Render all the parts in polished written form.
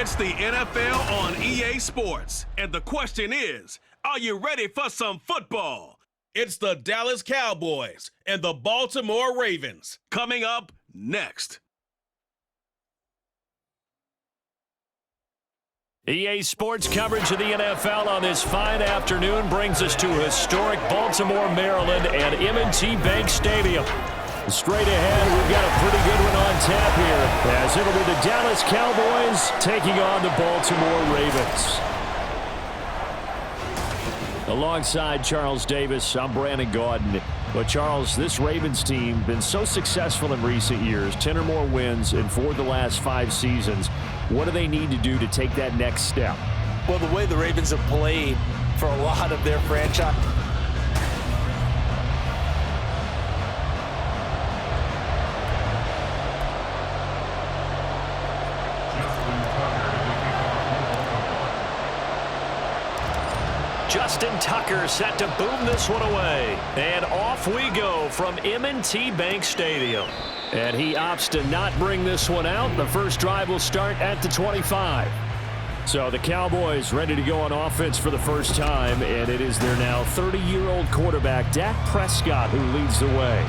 It's the NFL on EA Sports, and the question is, are you ready for some football? It's the Dallas Cowboys and the Baltimore Ravens coming up next. EA Sports coverage of the NFL on this fine afternoon brings us to historic Baltimore, Maryland and M&T Bank Stadium. Straight ahead, we've got a pretty good one on tap here, as it'll be the Dallas Cowboys taking on the Baltimore Ravens. Alongside Charles Davis, I'm Brandon Gaudin. But Charles, this Ravens team been so successful in recent years, 10 or more wins in 4 of the last 5 seasons. What do they need to do to take that next step? Well, the way the Ravens have played for a lot of their franchise. Justin Tucker set to boom this one away. And off we go from M&T Bank Stadium. And he opts to not bring this one out. The first drive will start at the 25. So the Cowboys ready to go on offense for the first time. And it is their now 30-year-old quarterback, Dak Prescott, who leads the way.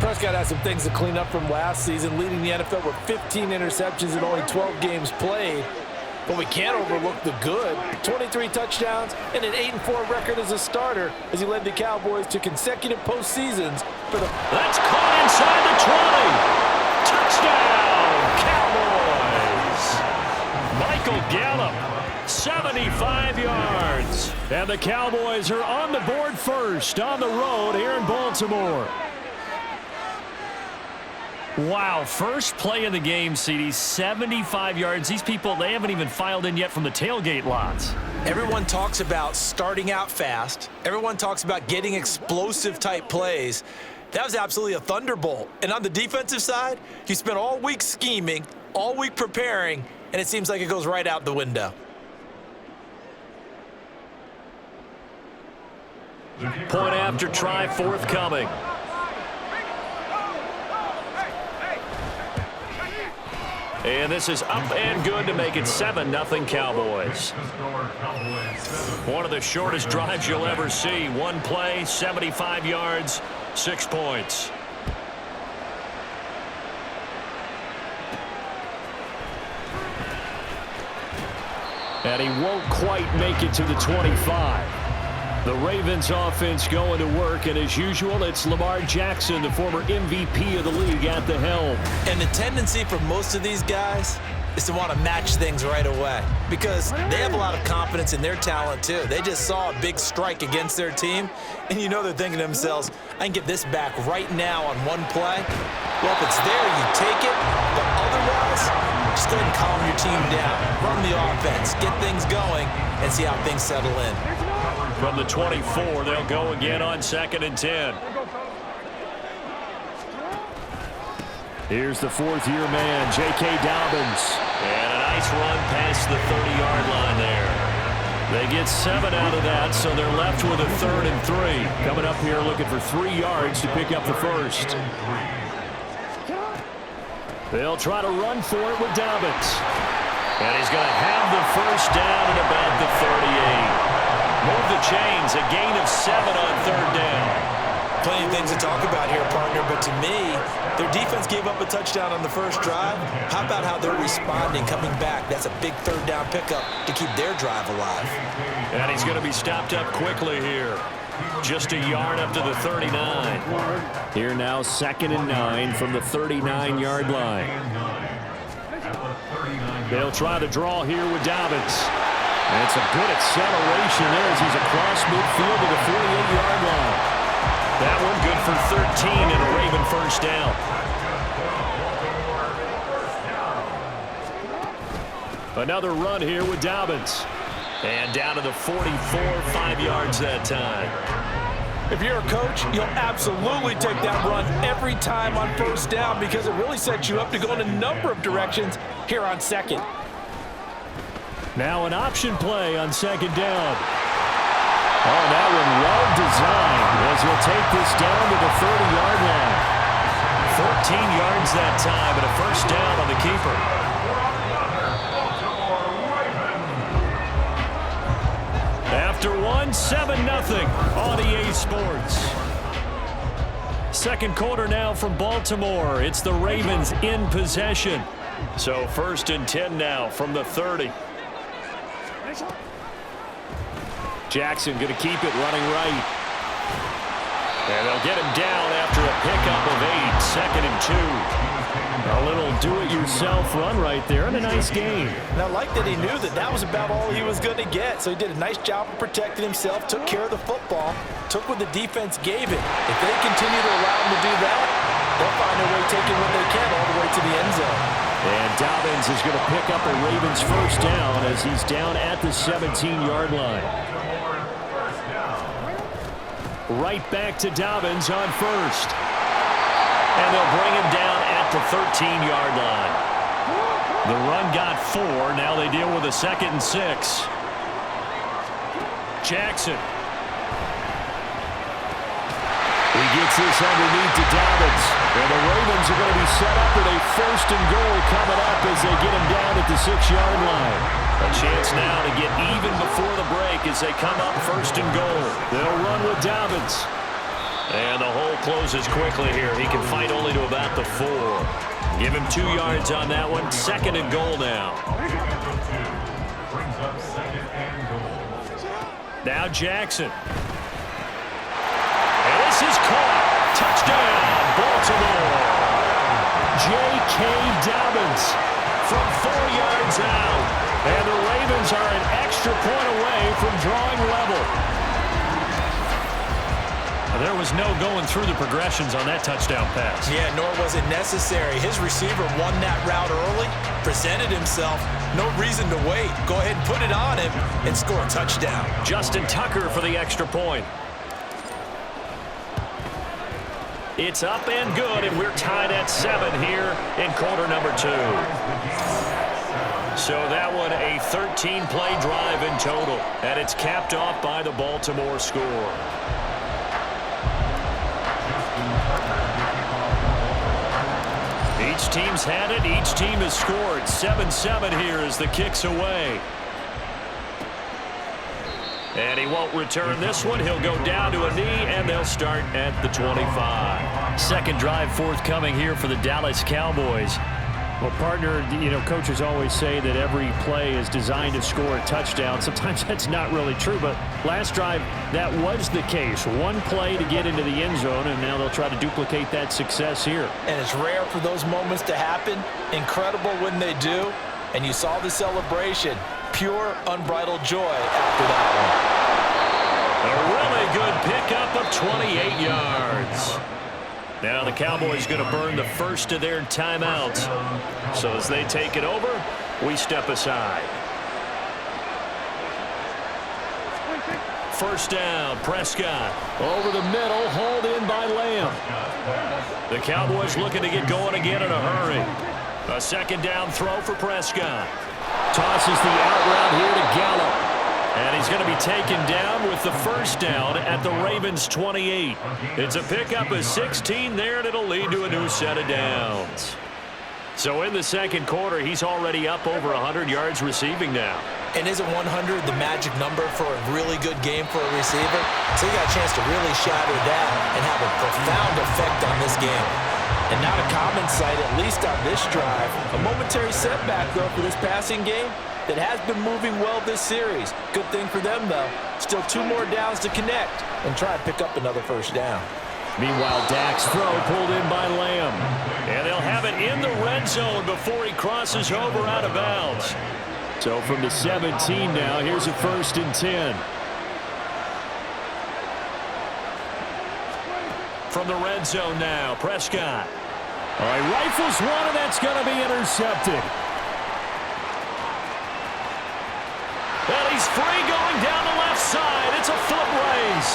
Prescott has some things to clean up from last season, leading the NFL with 15 interceptions in only 12 games played. But we can't overlook the good. 23 touchdowns and an 8-4 record as a starter as he led the Cowboys to consecutive postseasons for the... That's caught inside the 20. Touchdown, Cowboys! Michael Gallup, 75 yards. And the Cowboys are on the board first on the road here in Baltimore. Wow, first play in the game, CD, 75 yards. These people, they haven't even filed in yet from the tailgate lots. Everyone talks about starting out fast. Everyone talks about getting explosive type plays. That was absolutely a thunderbolt. And on the defensive side, you spent all week scheming, all week preparing, and it seems like it goes right out the window. Point after try forthcoming. And this is up and good to make it 7-0 Cowboys. One of the shortest drives you'll ever see. One play, 75 yards, 6 points. And he won't quite make it to the 25. The Ravens offense going to work, and as usual, it's Lamar Jackson, the former MVP of the league, at the helm. And the tendency for most of these guys is to want to match things right away because they have a lot of confidence in their talent too. They just saw a big strike against their team, and you know they're thinking to themselves, I can get this back right now on one play. Well, if it's there, you take it, but otherwise, just go ahead and calm your team down. Run the offense, get things going, and see how things settle in. From the 24, they'll go again on 2nd and 10. Here's the 4th-year man, J.K. Dobbins. And a nice run past the 30-yard line there. They get 7 out of that, so they're left with a 3rd and 3. Coming up here looking for 3 yards to pick up the first. They'll try to run for it with Dobbins. And he's going to have the first down at about the 38. Move the chains, a gain of 7 on 3rd down. Plenty of things to talk about here, partner, but to me, their defense gave up a touchdown on the first drive. How about how they're responding, coming back? That's a big 3rd down pickup to keep their drive alive. And he's going to be stopped up quickly here. Just a yard up to the 39. Here now, 2nd and 9 from the 39-yard line. They'll try to draw here with Dobbins. And it's a good acceleration there as he's across midfield to the 48-yard line. That one good for 13 and a Raven first down. Another run here with Dobbins. And down to the 44, 5 yards that time. If you're a coach, you'll absolutely take that run every time on first down because it really sets you up to go in a number of directions here on 2nd. Now an option play on 2nd down. Oh, that one well designed as he'll take this down to the 30-yard line. 14 yards that time and a first down on the keeper. 7-0 on EA Sports. Second quarter now from Baltimore. It's the Ravens in possession. So 1st and 10 now from the 30. Jackson going to keep it running right. And they'll get him down after a pickup of 8. 2nd and 2. A little do-it-yourself run right there and a nice game. And I like that he knew that was about all he was going to get. So he did a nice job of protecting himself, took care of the football, took what the defense gave him. If they continue to allow him to do that, they'll find a way taking what they can all the way to the end zone. And Dobbins is going to pick up a Ravens first down as he's down at the 17-yard line. Right back to Dobbins on first. And they'll bring him down at the 13-yard line. The run got 4. Now they deal with a 2nd and 6. Jackson. He gets this underneath to Dobbins. And the Ravens are going to be set up with a 1st and goal coming up as they get him down at the 6-yard line. A chance now to get even before the break as they come up 1st and goal. They'll run with Dobbins. And the hole closes quickly here. He can fight only to about the 4. Give him 2 yards on that one. 2nd and goal now. Now Jackson. And this is caught. Touchdown, Baltimore. J.K. Dobbins from 4 yards out. And the Ravens are an extra point away from drawing level. There was no going through the progressions on that touchdown pass. Yeah, nor was it necessary. His receiver won that route early, presented himself. No reason to wait. Go ahead and put it on him and score a touchdown. Justin Tucker for the extra point. It's up and good, and we're tied at 7 here in quarter number 2. So that one a 13-play drive in total, and it's capped off by the Baltimore score. Each team's had it. Each team has scored. 7-7 here as the kick's away. And he won't return this one. He'll go down to a knee, and they'll start at the 25. Second drive forthcoming here for the Dallas Cowboys. Well, partner, coaches always say that every play is designed to score a touchdown. Sometimes that's not really true, but last drive, that was the case. One play to get into the end zone, and now they'll try to duplicate that success here. And it's rare for those moments to happen. Incredible when they do. And you saw the celebration. Pure, unbridled joy after that one. A really good pickup of 28 yards. Now the Cowboys going to burn the first of their timeouts. So as they take it over, we step aside. First down, Prescott. Over the middle, hauled in by Lamb. The Cowboys looking to get going again in a hurry. A 2nd down throw for Prescott. Tosses the out route here to Gallup. And he's going to be taken down with the first down at the Ravens' 28. It's a pickup of 16 there, and it'll lead to a new set of downs. So in the second quarter, he's already up over 100 yards receiving now. And isn't 100 the magic number for a really good game for a receiver? So he got a chance to really shatter that and have a profound effect on this game. And not a common sight, at least on this drive. A momentary setback, though, for this passing game that has been moving well this series. Good thing for them, though. Still 2 more downs to connect and try to pick up another first down. Meanwhile, Dak's throw pulled in by Lamb. And they'll have it in the red zone before he crosses over out of bounds. So from the 17 now, here's a 1st and 10. From the red zone now, Prescott. All right, rifles one, and that's going to be intercepted. And he's free going down the left side. It's a foot race.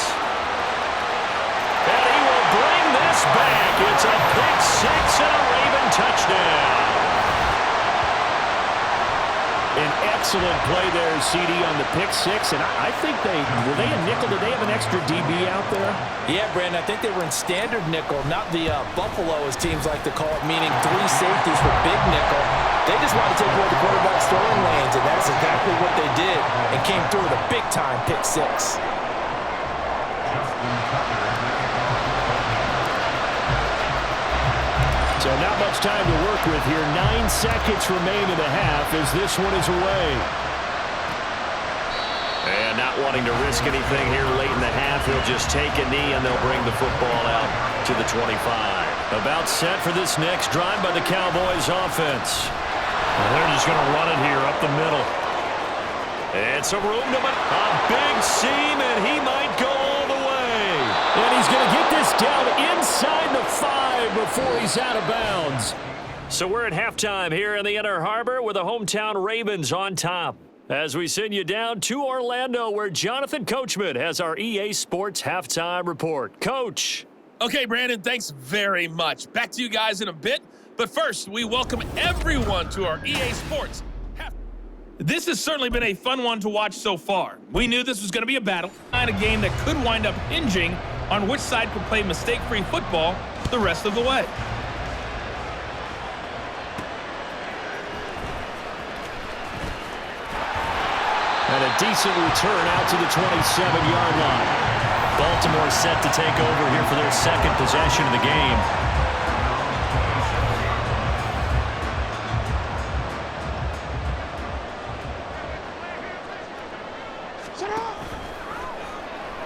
And he will bring this back. It's a pick 6 and a Raven touchdown. An excellent play there, CD, on the pick 6. And I think were they a nickel? Did they have an extra DB out there? Yeah, Brandon, I think they were in standard nickel, not the Buffalo, as teams like to call it, meaning 3 safeties for big nickel. They just wanted to take away the quarterback's throwing lanes, and that's exactly what they did, and came through with a big-time pick 6. So not much time to work with here. 9 seconds remain in the half as this one is away. And not wanting to risk anything here late in the half, he'll just take a knee and they'll bring the football out to the 25. About set for this next drive by the Cowboys offense. And they're just going to run it here up the middle. It's a room to a big seam, and he might go all the way. And he's going to get this down inside the 5 before he's out of bounds. So we're at halftime here in the Inner Harbor with the hometown Ravens on top. As we send you down to Orlando, where Jonathan Coachman has our EA Sports halftime report. Coach. Okay, Brandon, thanks very much. Back to you guys in a bit. But first, we welcome everyone to our EA Sports. This has certainly been a fun one to watch so far. We knew this was going to be a battle, and a game that could wind up hinging on which side could play mistake-free football the rest of the way. And a decent return out to the 27-yard line. Baltimore set to take over here for their second possession of the game.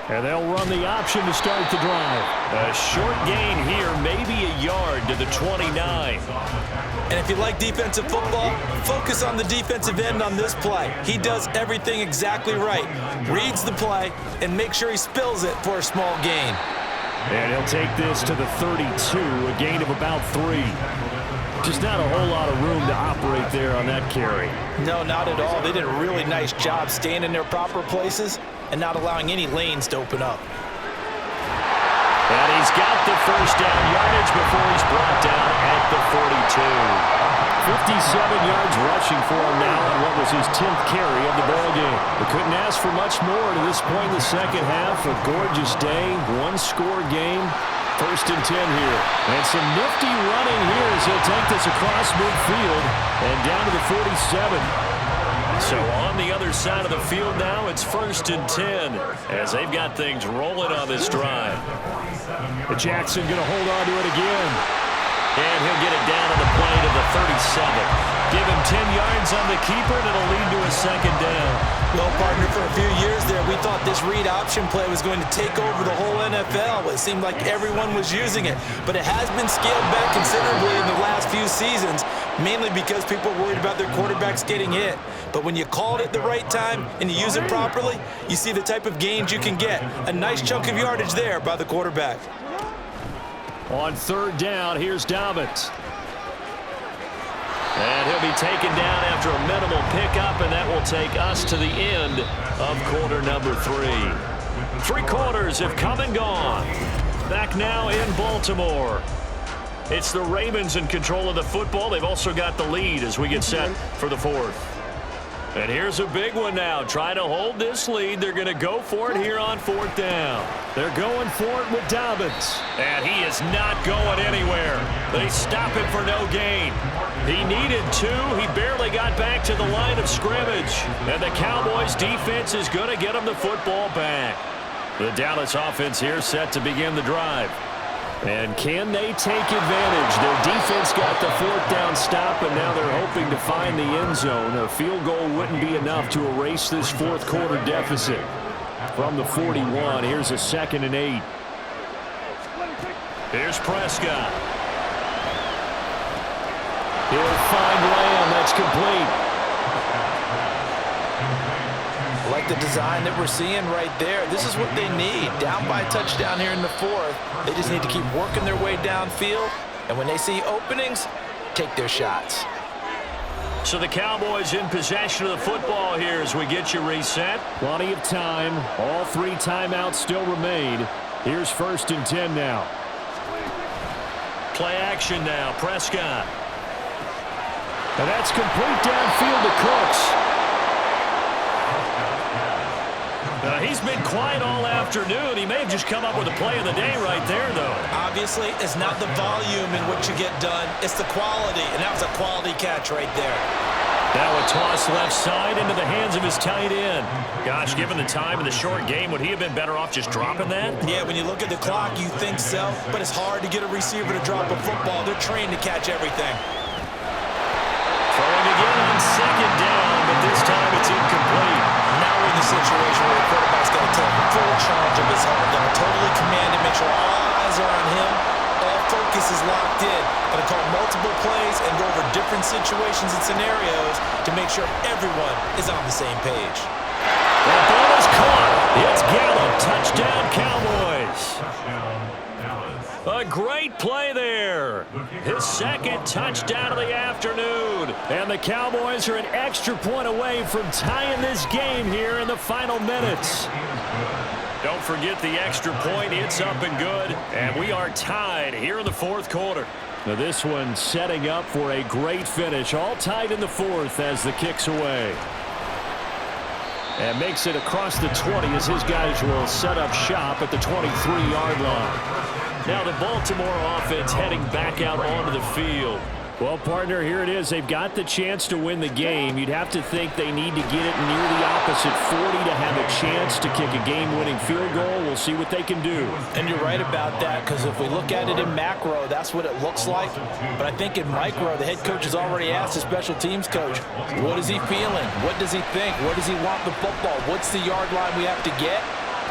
And they'll run the option to start the drive. A short gain here, maybe a yard to the 29. And if you like defensive football, focus on the defensive end on this play. He does everything exactly right. Reads the play and make sure he spills it for a small gain. And he'll take this to the 32, a gain of about 3. Just not a whole lot of room to operate there on that carry. No, not at all. They did a really nice job staying in their proper places and not allowing any lanes to open up. And he's got the first down yardage before he's brought down at the 42. 57 yards rushing for him now on what was his 10th carry of the ballgame. They couldn't ask for much more to this point in the second half. A gorgeous day, one-score game. First and 10 here. And some nifty running here as he'll take this across midfield and down to the 47. So on the other side of the field now, it's first and 10 as they've got things rolling on this drive. Jackson going to hold on to it again. And he'll get it down to the play to the 37. Give him 10 yards on the keeper, and it'll lead to a second down. Well, partner, for a few years there, we thought this read option play was going to take over the whole NFL. It seemed like everyone was using it. But it has been scaled back considerably in the last few seasons, mainly because people are worried about their quarterbacks getting hit. But when you call it at the right time and you use it properly, you see the type of gains you can get. A nice chunk of yardage there by the quarterback. On third down, here's Dobbins. And he'll be taken down after a minimal pickup, and that will take us to the end of quarter number 3. 3 quarters have come and gone. Back now in Baltimore. It's the Ravens in control of the football. They've also got the lead as we get set for the 4th. And here's a big one now. Trying to hold this lead. They're going to go for it here on 4th down. They're going for it with Dobbins. And he is not going anywhere. They stop him for no gain. He needed 2. He barely got back to the line of scrimmage. And the Cowboys defense is going to get him the football back. The Dallas offense here set to begin the drive. And can they take advantage? Their defense got the 4th down stop, and now they're hoping to find the end zone. A field goal wouldn't be enough to erase this 4th quarter deficit. From the 41, here's a 2nd and 8. Here's Prescott. He'll find Lamb. That's complete. Like the design that we're seeing right there. This is what they need. Down by a touchdown here in the 4th. They just need to keep working their way downfield. And when they see openings, take their shots. So the Cowboys in possession of the football here as we get you reset. Plenty of time. All 3 timeouts still remain. Here's 1st and 10 now. Play action now. Prescott. And that's complete downfield to Cooks. He's been quiet all afternoon. He may have just come up with a play of the day right there, though. Obviously, it's not the volume in which you get done. It's the quality, and that was a quality catch right there. Now a toss left side into the hands of his tight end. Gosh, given the time in the short game, would he have been better off just dropping that? Yeah, when you look at the clock, you think so, but it's hard to get a receiver to drop a football. They're trained to catch everything. Throwing again on second down, but this time it's incomplete. Now we're in the situation where the quarterback's got to take full charge of his heart. Got to totally command it, make sure all eyes are on him. All focus is locked in. Got to call multiple plays and go over different situations and scenarios to make sure everyone is on the same page. That ball is caught. It's Gallup. Touchdown, Cowboys. A great play there. His second touchdown of the afternoon. And the Cowboys are an extra point away from tying this game here in the final minutes. Don't forget the extra point. It's up and good. And we are tied here in the fourth quarter. Now this one setting up for a great finish. All tied in the fourth as the kick's away. And makes it across the 20 as his guys will set up shop at the 23-yard line. Now the Baltimore offense heading back out onto the field. Well, partner, here it is. They've got the chance to win the game. You'd have to think they need to get it near the opposite 40 to have a chance to kick a game-winning field goal. We'll see what they can do. And you're right about that, because if we look at it in macro, that's what it looks like. But I think in micro, the head coach has already asked the special teams coach, what is he feeling? What does he think? Where does he want the football? What's the yard line we have to get?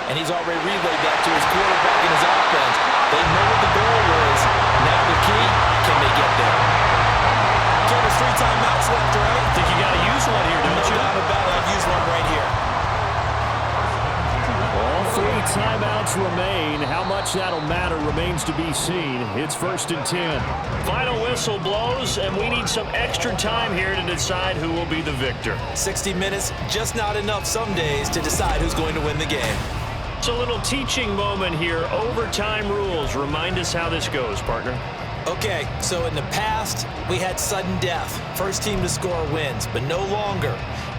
And he's already relayed that to his quarterback and his offense. They know what the goal is. Now the key, can they get there? There's 3 timeouts left, right? I think you got to use one here, don't you? No doubt about it. I've used one right here. All 3 timeouts remain. How much that'll matter remains to be seen. It's 1st and 10. Final whistle blows, and we need some extra time here to decide who will be the victor. 60 minutes, just not enough some days to decide who's going to win the game. It's a little teaching moment here. Overtime rules. Remind us how this goes, partner. Okay, so in the past, we had sudden death. First team to score wins, but no longer.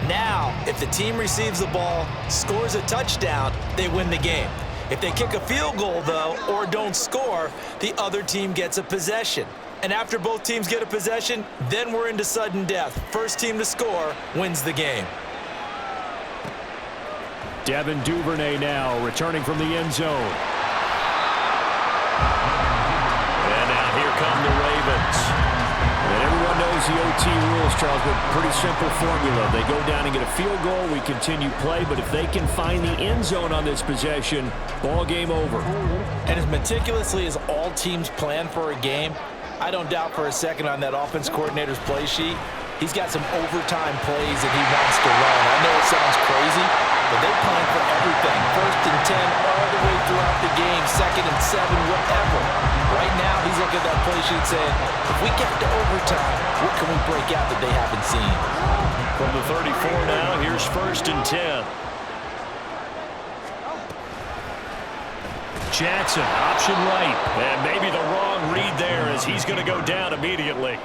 Now, if the team receives the ball, scores a touchdown, they win the game. If they kick a field goal, though, or don't score, the other team gets a possession. And after both teams get a possession, then we're into sudden death. First team to score wins the game. Devin Duvernay now returning from the end zone. Come the Ravens. And everyone knows the OT rules, Charles, but pretty simple formula. They go down and get a field goal, we continue play, but if they can find the end zone on this possession, ball game over. And as meticulously as all teams plan for a game, I don't doubt for a second on that offense coordinator's play sheet, he's got some overtime plays that he wants to run. I know it sounds crazy, but they plan for everything. 1st and 10 all the way throughout the game, 2nd and 7, whatever. Right now, he's looking at that play sheet saying, if we get to overtime, what can we break out that they haven't seen? From the 34 now, here's 1st and 10. Jackson, option right. And maybe the wrong read there as he's going to go down immediately.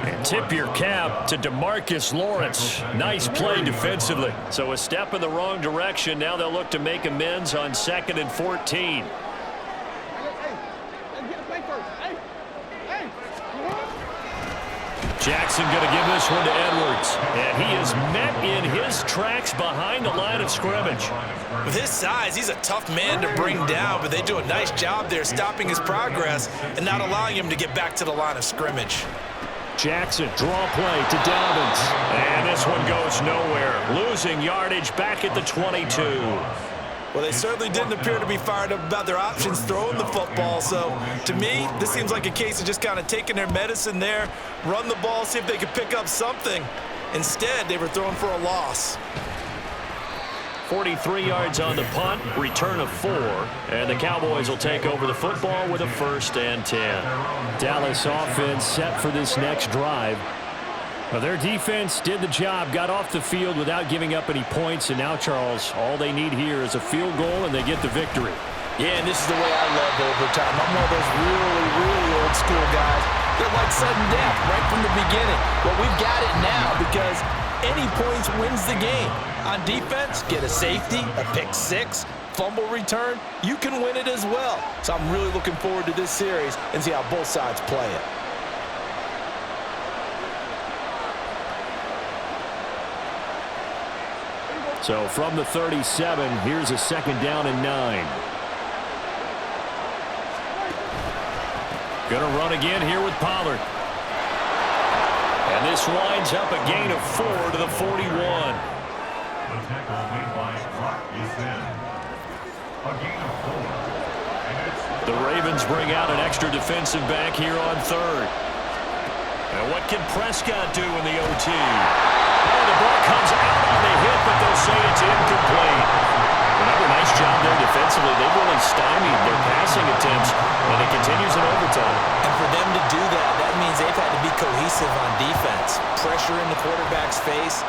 And tip your cap to DeMarcus Lawrence. Nice play defensively. So a step in the wrong direction. Now they'll look to make amends on 2nd and 14. Jackson going to give this one to Edwards. And he is met in his tracks behind the line of scrimmage. With his size, he's a tough man to bring down, but they do a nice job there stopping his progress and not allowing him to get back to the line of scrimmage. Jackson, draw play to Dobbins. And this one goes nowhere. Losing yardage back at the 22. Well, they certainly didn't appear to be fired up about their options throwing the football. So, to me, this seems like a case of just kind of taking their medicine there, run the ball, see if they could pick up something. Instead, they were throwing for a loss. 43 yards on the punt, return of 4, and the Cowboys will take over the football with a 1st and 10. Dallas offense set for this next drive. Well, their defense did the job, got off the field without giving up any points, and now, Charles, all they need here is a field goal, and they get the victory. Yeah, and this is the way I love overtime. I'm one of those really old school guys that like sudden death right from the beginning. Well, we've got it now because any points wins the game. On defense, get a safety, a pick 6, fumble return, you can win it as well. So I'm really looking forward to this series and see how both sides play it. So from the 37, here's a 2nd down and 9. Going to run again here with Pollard. And this winds up a gain of 4 to the 41. The Ravens bring out an extra defensive back here on 3rd. And what can Prescott do in the OT? Oh, the ball comes out on the hit, but they'll say it's incomplete. Another nice job there defensively. They've really stymied their passing attempts, and it continues in overtime. And for them to do that, that means they've had to be cohesive on defense. Pressure in the quarterback's face.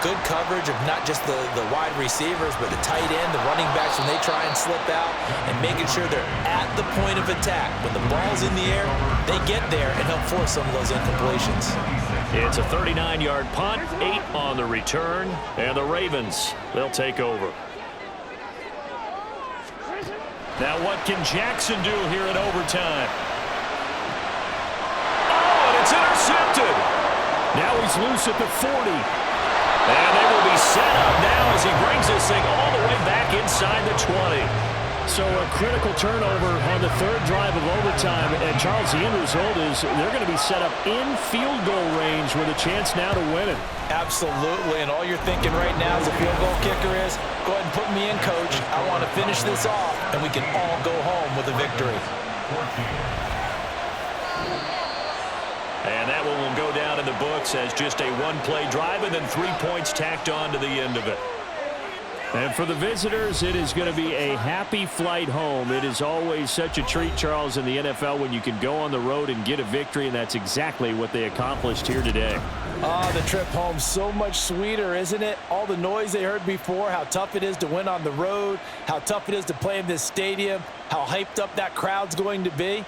Good coverage of not just the wide receivers, but the tight end, the running backs when they try and slip out, and making sure they're at the point of attack. When the ball's in the air, they get there and help force some of those incompletions. It's a 39-yard punt, 8 on the return, and the Ravens, they'll take over. Now what can Jackson do here in overtime? Oh, and it's intercepted. Now he's loose at the 40. And they will be set up now as he brings this thing all the way back inside the 20. So a critical turnover on the 3rd drive of overtime. And Charles, the end result is they're going to be set up in field goal range with a chance now to win it. Absolutely, and all you're thinking right now as a field goal kicker is, go ahead and put me in, coach. I want to finish this off, and we can all go home with a victory. And that one will go down in the books as just a 1-play drive and then 3 points tacked on to the end of it. And for the visitors, it is going to be a happy flight home. It is always such a treat, Charles, in the NFL when you can go on the road and get a victory, and that's exactly what they accomplished here today. The trip home so much sweeter, isn't it? All the noise they heard before, how tough it is to win on the road, how tough it is to play in this stadium, how hyped up that crowd's going to be.